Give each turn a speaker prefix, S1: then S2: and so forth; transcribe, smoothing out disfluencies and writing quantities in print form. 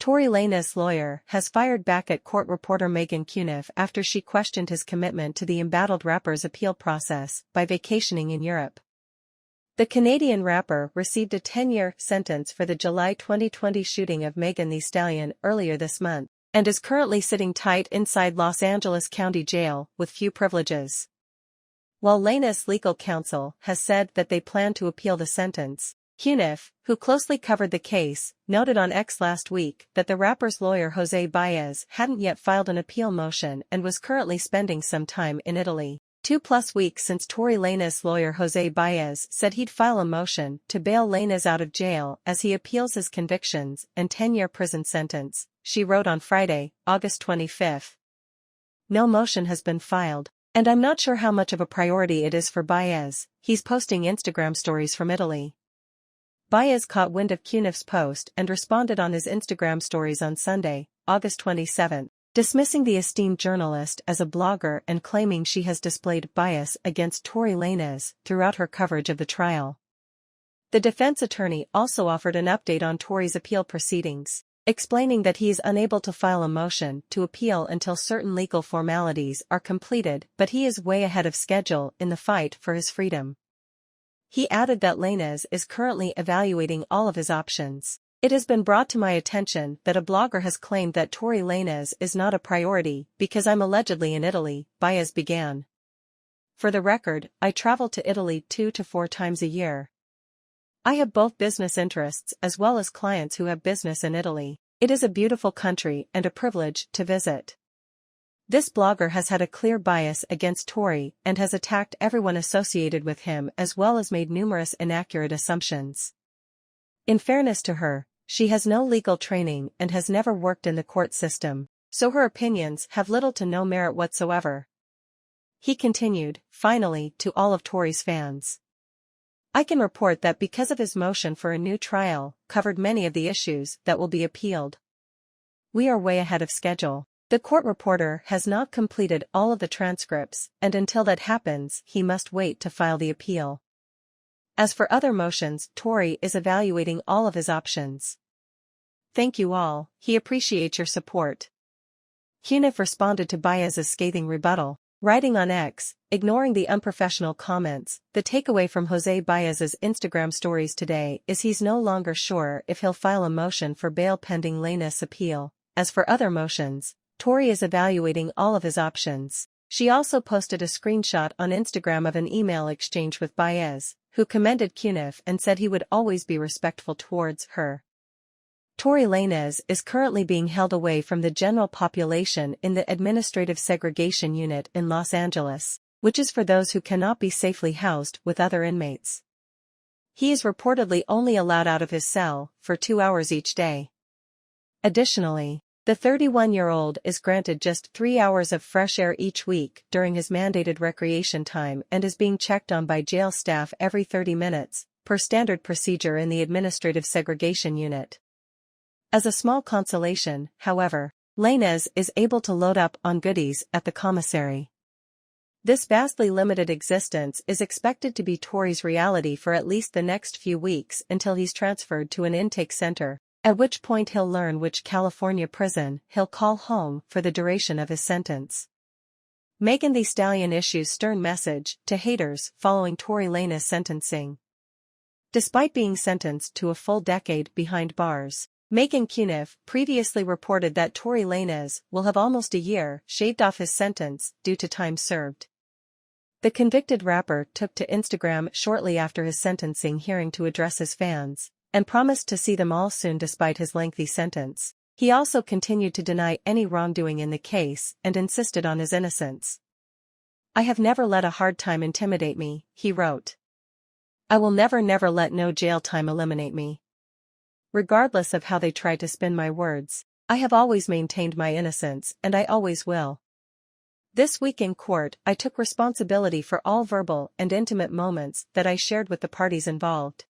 S1: Tory Lanez'S lawyer has fired back at court reporter Megan Cuniff after she questioned his commitment to the embattled rapper's appeal process by vacationing in Europe. The Canadian rapper received a 10-year sentence for the July 2020 shooting of Megan Thee Stallion earlier this month, and is currently sitting tight inside Los Angeles County Jail with few privileges. While Lanez'S legal counsel has said that they plan to appeal the sentence, Cuniff, who closely covered the case, noted on X last week that the rapper's lawyer Jose Baez hadn't yet filed an appeal motion and was currently spending some time in Italy. 2+ weeks since Tory Lanez'S lawyer Jose Baez said he'd file a motion to bail Lanez out of jail as he appeals his convictions and 10-year prison sentence, she wrote on Friday, August 25. No motion has been filed, and I'm not sure how much of a priority it is for Baez. He's posting Instagram stories from Italy. Baez caught wind of Cuniff's post and responded on his Instagram stories on Sunday, August 27, dismissing the esteemed journalist as a blogger and claiming she has displayed bias against Tory Lanez throughout her coverage of the trial. The defense attorney also offered an update on Tory's appeal proceedings, explaining that he is unable to file a motion to appeal until certain legal formalities are completed, but he is way ahead of schedule in the fight for his freedom. He added that Lanez is currently evaluating all of his options. It has been brought to my attention that a blogger has claimed that Tory Lanez is not a priority because I'm allegedly in Italy, Baez began. For the record, I travel to Italy 2 to 4 times a year. I have both business interests as well as clients who have business in Italy. It is a beautiful country and a privilege to visit. This blogger has had a clear bias against Tory and has attacked everyone associated with him as well as made numerous inaccurate assumptions. In fairness to her, she has no legal training and has never worked in the court system, so her opinions have little to no merit whatsoever. He continued, finally, to all of Tory's fans. I can report that because of his motion for a new trial, covered many of the issues that will be appealed. We are way ahead of schedule. The court reporter has not completed all of the transcripts, and until that happens, he must wait to file the appeal. As for other motions, Tory is evaluating all of his options. Thank you all, he appreciates your support. Cuniff responded to Baez's scathing rebuttal, writing on X, ignoring the unprofessional comments. The takeaway from Jose Baez's Instagram stories today is he's no longer sure if he'll file a motion for bail pending Lanez's appeal. As for other motions, Tory is evaluating all of his options. She also posted a screenshot on Instagram of an email exchange with Baez, who commended Cuniff and said he would always be respectful towards her. Tory Lanez is currently being held away from the general population in the Administrative Segregation Unit in Los Angeles, which is for those who cannot be safely housed with other inmates. He is reportedly only allowed out of his cell for 2 hours each day. Additionally, the 31-year-old is granted just 3 hours of fresh air each week during his mandated recreation time and is being checked on by jail staff every 30 minutes, per standard procedure in the Administrative Segregation Unit. As a small consolation, however, Lanez is able to load up on goodies at the commissary. This vastly limited existence is expected to be Tory's reality for at least the next few weeks until he's transferred to an intake center, at which point he'll learn which California prison he'll call home for the duration of his sentence. Megan Thee Stallion issues stern message to haters following Tory Lanez's sentencing. Despite being sentenced to a full decade behind bars, Megan Cuniff previously reported that Tory Lanez will have almost a year shaved off his sentence due to time served. The convicted rapper took to Instagram shortly after his sentencing hearing to address his fans, and promised to see them all soon despite his lengthy sentence. He also continued to deny any wrongdoing in the case and insisted on his innocence. I have never let a hard time intimidate me, he wrote. I will never let no jail time eliminate me. Regardless of how they try to spin my words, I have always maintained my innocence and I always will. This week in court, I took responsibility for all verbal and intimate moments that I shared with the parties involved.